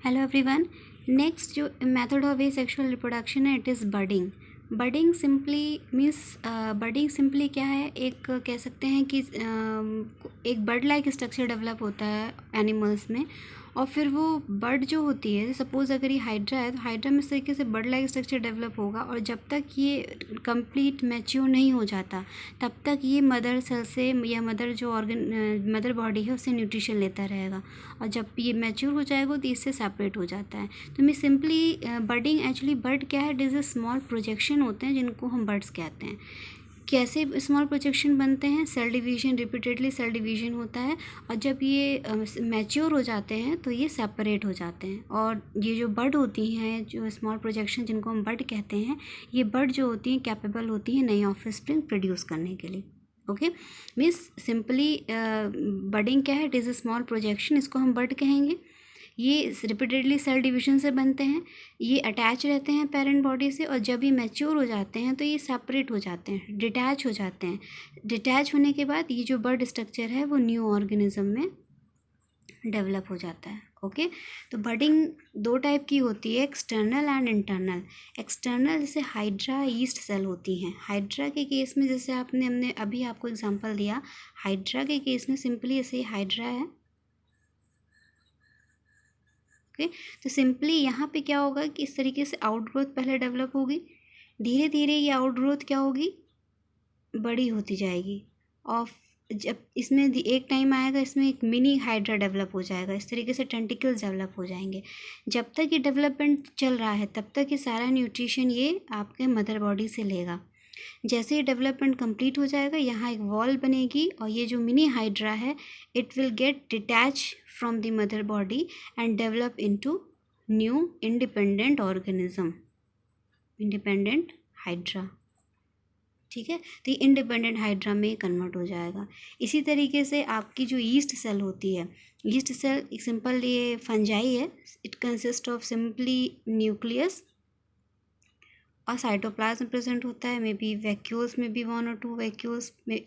Hello everyone. Next जो method of sexual reproduction है it is budding. Budding simply क्या है, एक कह सकते हैं कि एक बर्ड लाइक स्ट्रक्चर डेवलप होता है एनिमल्स में, और फिर वो बर्ड जो होती है, सपोज़ अगर ये हाइड्रा है तो हाइड्रा में इस तरीके से बर्ड लाइक स्ट्रक्चर डेवलप होगा, और जब तक ये कंप्लीट मैच्योर नहीं हो जाता तब तक ये मदर सेल से या मदर बॉडी है उससे न्यूट्रिशन लेता रहेगा, और जब ये मैच्योर हो जाएगा तो इससे सेपरेट हो जाता है। तो मैं सिंपली बर्डिंग, एक्चुअली बर्ड क्या है, it is a small projection होते हैं जिनको हम बर्ड्स कहते हैं। कैसे स्मॉल प्रोजेक्शन बनते हैं? Cell division, repeatedly cell division होता है, और जब ये मैच्योर हो जाते हैं तो ये सेपरेट हो जाते हैं। और ये जो बर्ड होती हैं, जो स्मॉल प्रोजेक्शन जिनको हम बर्ड कहते हैं, ये बर्ड जो होती हैं कैपेबल होती हैं नई ऑफस्प्रिंग प्रोड्यूस करने के लिए। ओके, मीन्स सिंपली बर्डिंग क्या है, it is a small projection, इसको हम बर्ड कहेंगे। ये रिपीटेडली सेल डिवीजन से बनते हैं, ये अटैच रहते हैं पेरेंट बॉडी से, और जब ये मैच्योर हो जाते हैं तो ये सेपरेट हो जाते हैं, डिटैच हो जाते हैं। डिटैच होने के बाद ये जो बर्ड स्ट्रक्चर है वो न्यू ऑर्गेनिज्म में डेवलप हो जाता है। ओके, तो बर्डिंग दो टाइप की होती है, एक्सटर्नल एंड इंटरनल। एक्सटर्नल जैसे हाइड्रा ईस्ट सेल होती हैं। हाइड्रा के केस में जैसे हमने अभी आपको एग्जांपल दिया, हाइड्रा के केस में सिंपली ऐसे हाइड्रा है। ओके, तो सिंपली यहाँ पे क्या होगा कि इस तरीके से आउटग्रोथ पहले डेवलप होगी, धीरे धीरे ये आउटग्रोथ क्या होगी, बड़ी होती जाएगी, और जब इसमें एक टाइम आएगा इसमें एक मिनी हाइड्रा डेवलप हो जाएगा, इस तरीके से टेंटिकल्स डेवलप हो जाएंगे। जब तक ये डेवलपमेंट चल रहा है तब तक ये सारा न्यूट्रिशन ये आपके मदर बॉडी से लेगा। जैसे ही डेवलपमेंट कंप्लीट हो जाएगा, यहाँ एक वॉल बनेगी, और ये जो मिनी हाइड्रा है it will get detach from the mother body and develop into new independent organism, independent hydra. ठीक है, तो ये इंडिपेंडेंट हाइड्रा में कन्वर्ट हो जाएगा। इसी तरीके से आपकी जो ईस्ट सेल होती है, ईस्ट सेल एक सिंपल ये फंजाई है, it consist of simply nucleus और साइटोप्लाज्म प्रेजेंट होता है, मे बी वैक्यूल्स में भी 1 और 2 वैक्यूल्स में,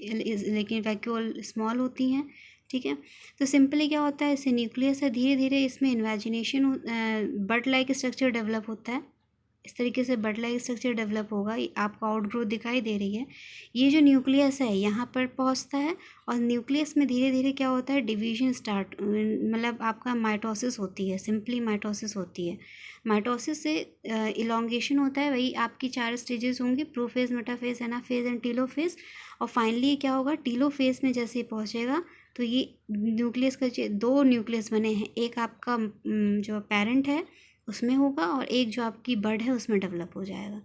लेकिन वैक्यूल स्मॉल होती हैं। ठीक है, तो सिंपली क्या होता है, इससे न्यूक्लियस है, धीरे धीरे इसमें invagination bird like structure develop होता है। इस तरीके से बर्ड लाइक स्ट्रक्चर डेवलप होगा, आपको आउटग्रोथ दिखाई दे रही है। ये जो न्यूक्लियस है यहाँ पर पहुँचता है, और न्यूक्लियस में धीरे धीरे क्या होता है, डिवीजन स्टार्ट, मतलब आपका माइटोसिस होती है, सिंपली माइटोसिस होती है। माइटोसिस से इलोंगेशन होता है, वही आपकी 4 स्टेजेस होंगी, prophase, metaphase, anaphase and telophase. और फाइनली क्या होगा, टीलोफेज में जैसे पहुँचेगा तो ये न्यूक्लियस का 2 न्यूक्लियस बने हैं, एक आपका जो पेरेंट है उसमें होगा, और एक जो आपकी बर्ड है उसमें डेवलप हो जाएगा।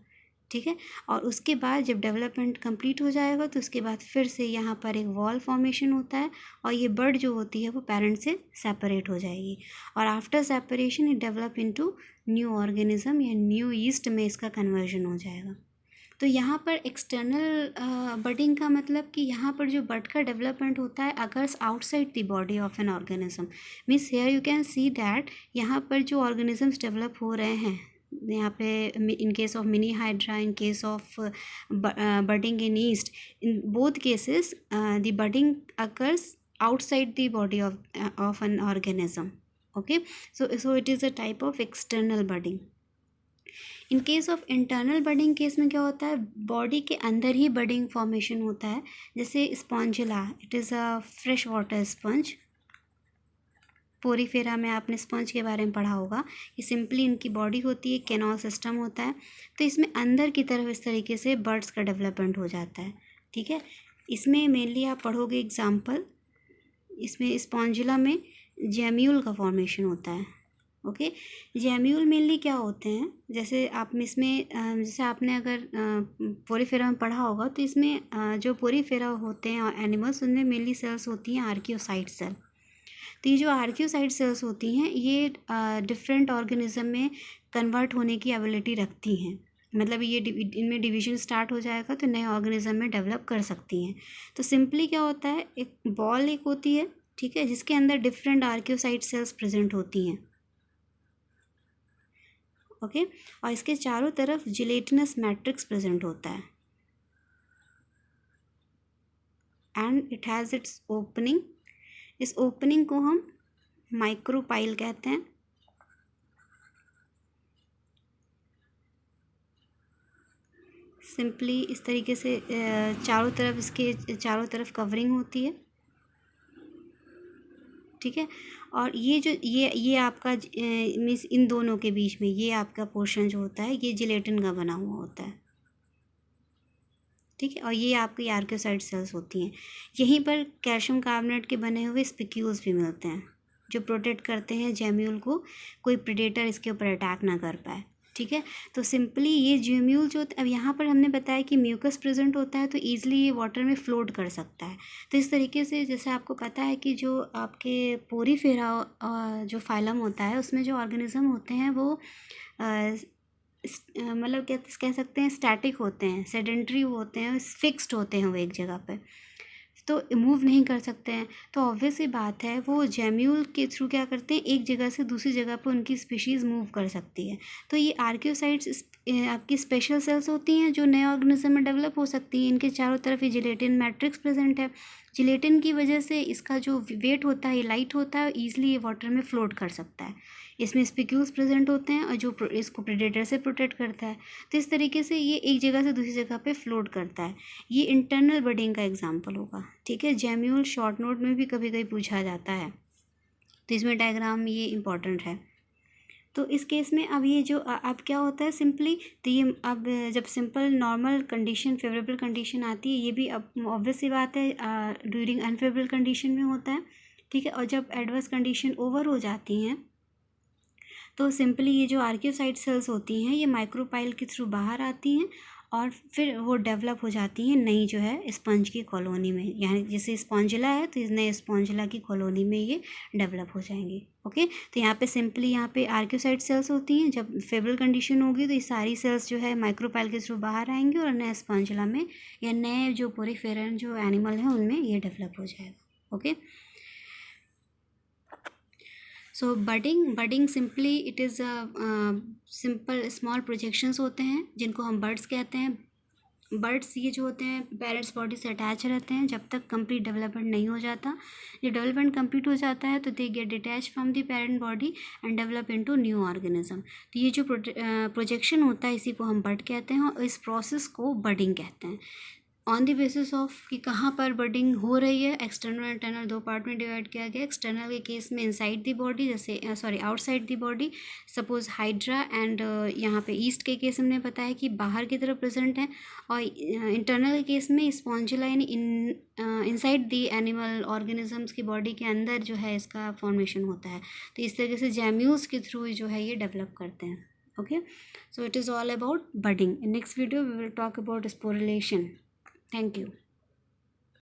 ठीक है, और उसके बाद जब डेवलपमेंट कंप्लीट हो जाएगा तो उसके बाद फिर से यहाँ पर एक वॉल फॉर्मेशन होता है, और ये बर्ड जो होती है वो पेरेंट से सेपरेट हो जाएगी, और after separation it develop into new organism या न्यू ईस्ट में इसका कन्वर्जन हो जाएगा। तो यहाँ पर एक्सटर्नल बडिंग का मतलब कि यहाँ पर जो बड का डेवलपमेंट होता है अगर्स outside the body of an organism, means here you can see that यहाँ पर जो ऑर्गेनिजम्स डेवलप हो रहे हैं यहाँ पे, in case of mini hydra, in case of budding in east, in both cases the budding occurs outside the body of an organism. Okay, so it is a type of external budding. In case of internal budding case में क्या होता है, body के अंदर ही budding formation होता है, जैसे Spongilla, it is a fresh water sponge. Porifera में आपने स्पंज के बारे में पढ़ा होगा कि सिंपली इनकी बॉडी होती है, कैनॉल सिस्टम होता है, तो इसमें अंदर की तरफ इस तरीके से बर्ड्स का डेवलपमेंट हो जाता है। ठीक है, इसमें मेनली आप पढ़ोगे एग्जाम्पल, इसमें स्पॉन्जिला में जेम्यूल का फॉर्मेशन होता है। ओके, जेम्यूल मेनली क्या होते हैं, जैसे आप इसमें जैसे आपने अगर पोरीफेरा में पढ़ा होगा तो इसमें जो पोरीफेरा होते हैं एनिमल्स, उनमें मेनली सेल्स होती हैं आर्कियोसाइट सेल। तो ये जो आर्कियोसाइट सेल्स होती हैं ये डिफरेंट ऑर्गेनिज्म में कन्वर्ट होने की एबिलिटी रखती हैं, मतलब ये इनमें डिवीजन स्टार्ट हो जाएगा तो नए ऑर्गेनिज्म में डेवलप कर सकती हैं। तो सिंपली क्या होता है, एक बॉल एक होती है, ठीक है, जिसके अंदर डिफरेंट आर्कियोसाइट सेल्स प्रेजेंट होती हैं। ओके, और इसके चारों तरफ जिलेटिनस मैट्रिक्स प्रेजेंट होता है, and it has its opening. इस ओपनिंग को हम माइक्रोपाइल कहते हैं। सिंपली इस तरीके से चारों तरफ, इसके चारों तरफ कवरिंग होती है, ठीक है। और ये जो ये आपका मीन्स इन दोनों के बीच में ये आपका पोर्शन जो होता है ये जिलेटिन का बना हुआ होता है, ठीक है। और ये आपकी आर्कियोसाइट सेल्स होती हैं। यहीं पर कैल्शियम कार्बोनेट के बने हुए स्पिक्यूल्स भी मिलते हैं जो प्रोटेक्ट करते हैं जेम्यूल को, कोई प्रेडेटर इसके ऊपर अटैक ना कर पाए, ठीक है। तो सिंपली ये जेम्यूल जो, अब यहाँ पर हमने बताया कि म्यूकस प्रेजेंट होता है तो ईजिली ये वाटर में फ्लोट कर सकता है। तो इस तरीके से जैसे आपको पता है कि जो आपके पोरीफेरा जो फाइलम होता है उसमें जो ऑर्गेनिज्म होते हैं वो मतलब कह सकते हैं स्टैटिक होते हैं, सेडेंट्री होते हैं, फिक्स्ड होते हैं वो एक जगह पे, तो मूव नहीं कर सकते हैं। तो ऑब्वियस सी बात है वो जेम्यूल के थ्रू क्या करते हैं, एक जगह से दूसरी जगह पर उनकी स्पीशीज़ मूव कर सकती है। तो ये आर्कियोसाइट्स आपकी स्पेशल सेल्स होती हैं जो नए ऑर्गेनिज्म में डेवलप हो सकती हैं। इनके चारों तरफ ये जिलेटिन मैट्रिक्स प्रेजेंट है। जिलेटिन की वजह से इसका जो वेट होता है ये लाइट होता है और ईजिली ये वाटर में फ्लोट कर सकता है। इसमें स्पिक्यूल्स प्रेजेंट होते हैं और जो इसको प्रेडेटर से प्रोटेक्ट करता है। तो इस तरीके से ये एक जगह से दूसरी जगह पे फ्लोट करता है। ये इंटरनल बडिंग का एग्जांपल होगा, ठीक है। जेम्यूल शॉर्ट नोट में भी कभी कभी पूछा जाता है, तो इसमें डायग्राम ये इंपॉर्टेंट है। तो इस केस में अब ये जो अब क्या होता है सिंपली, तो ये अब जब simple normal condition, favourable condition आती है, ये भी अब ऑब्वियस सी बात है ड्यूरिंग अनफेवरेबल कंडीशन में होता है, ठीक है। और जब एडवर्स कंडीशन ओवर हो जाती हैं तो सिंपली ये जो आर्कियोसाइट सेल्स होती हैं ये माइक्रोपाइल के थ्रू बाहर आती हैं और फिर वो डेवलप हो जाती हैं नई जो है स्पंज की कॉलोनी में, यानी जैसे स्पॉन्जिला है तो इस नए स्पॉन्जिला की कॉलोनी में ये डेवलप हो जाएंगे, ओके। तो यहाँ पे सिंपली यहाँ पे आर्कियोसाइट सेल्स होती हैं, जब फेवरेबल कंडीशन होगी तो ये सारी सेल्स जो है माइक्रोपाइल के थ्रू बाहर आएंगे और नए स्पॉन्जिला में या नए जो पोरीफेरन जो एनिमल हैं उनमें ये डेवलप हो जाएगा, okay. So budding simply it is simple small projections होते हैं जिनको हम बर्ड्स कहते हैं। बर्ड्स ये जो होते हैं पेरेंट्स बॉडी से अटैच रहते हैं जब तक कंप्लीट डेवलपमेंट नहीं हो जाता। जब डेवलपमेंट कंप्लीट हो जाता है तो they get detach from the parent body and develop into new organism. तो ये जो प्रोजेक्शन होता है इसी को हम बड कहते हैं और इस प्रोसेस को बडिंग कहते हैं। ऑन द बेसिस ऑफ कि कहाँ पर बडिंग हो रही है, एक्सटर्नल और इंटरनल दो पार्ट में डिवाइड किया गया। एक्सटर्नल के केस में इनसाइड द बॉडी, जैसे outside the body, suppose hydra, and यहाँ पे ईस्ट के केस हमने बताया कि बाहर की तरफ प्रेजेंट है। और इंटरनल के केस में स्पॉन्जिला यानी इनसाइड द एनिमल ऑर्गेनिजम्स की बॉडी के अंदर जो है इसका फॉर्मेशन होता है। तो इस तरीके से जेम्यूल्स के थ्रू जो है ये डेवलप करते हैं, okay. So it is all about budding. In next video we will talk about sporulation. Thank you.